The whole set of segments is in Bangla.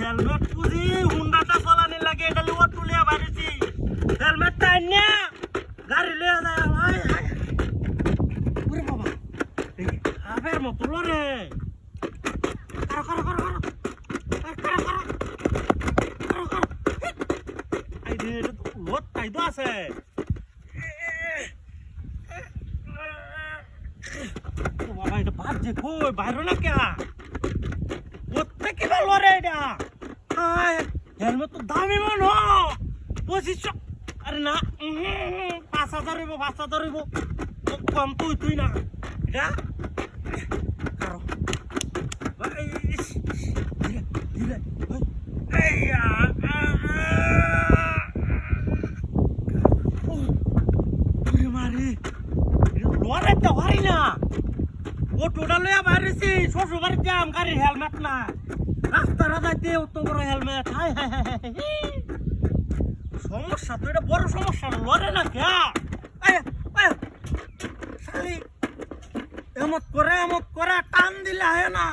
হেলমেট পুজি হুন্ডাটা চলানি লাগে এটা লিও তুলিয়া বাড়িছি হেলমেটটা আইনা গাড়ি লিয়ে যায় ভাই ওরে বাবা আবের মতো রে করো আই রে লোট তাই তো আছে ও বাবা এটা বাজে কই বাইরে না কে ওতে কি বল রে এটা হেলমেট তো দামি মনো 2500 আরে না 5000 হইব 5000 হইব কম তুই না এটা কারো ভাই ধীরে এইয়া ওরে মারি লোরে তো হারি না ও টোটাল লইয়া বাইরেছি শ্বশুরবাড়ি যাম গাড়ির হেলমেট না রাস্তার যাইতে অত বড় হেলমেট হাই সমস্যা তো এটা বড় সমস্যা লড়ে না কে শালি এমত করে টান দিলে হয় না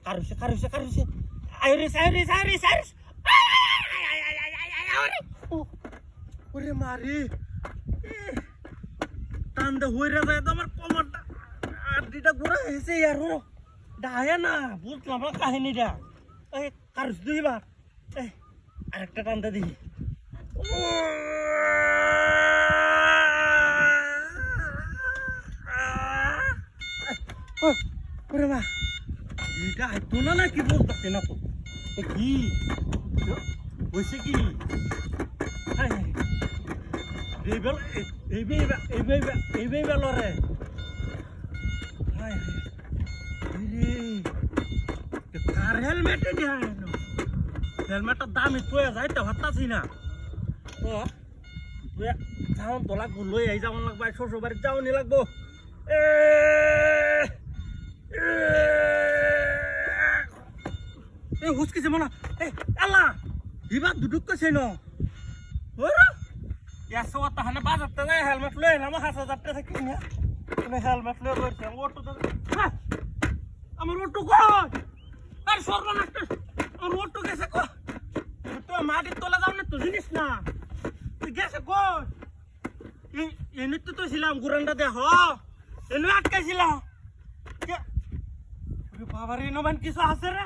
কারুছে আইরিস ওরে মারি টান দে হইরা যায় তো আমার কোমরটা আড্ডিটা ঘুরা হয়েছে আর ডাহে না বুঝলাম না কাহিনীটা এই কারুছ দুইবার এই আরেকটা টানতে দিই ওরে মা এটা হাইতো না কি বলতে না তো কি হয়েছে কি এই বেলরে কার হেলমেটে হেলমেটের দাম একটু যাইতে ভাবতাছি না তো যাও তো লাগবো লই আই যাওয়ান লাগবো শ্বশুর বাড়ি যাওয়ানি লাগবো হুসকিছে মনে আল্লাহ দিবা দুটুক কইছে ন ওরা একশো তাহলে বাজারতে যায় হেলমেট লই এলাম 5000 টাকা কিনে হেলমেট লই বলছি অটো আমার অটো কই আর সর্বনাশ আমার অটো গেছে কই তো মাটির তলা যাও না তো জিনিস না তুই গেছে কই এনে তো ছিলাম গুরান্ডা দেখ এনে আটকাইছিলাম বাবার ইনোভান কিছু আছে রে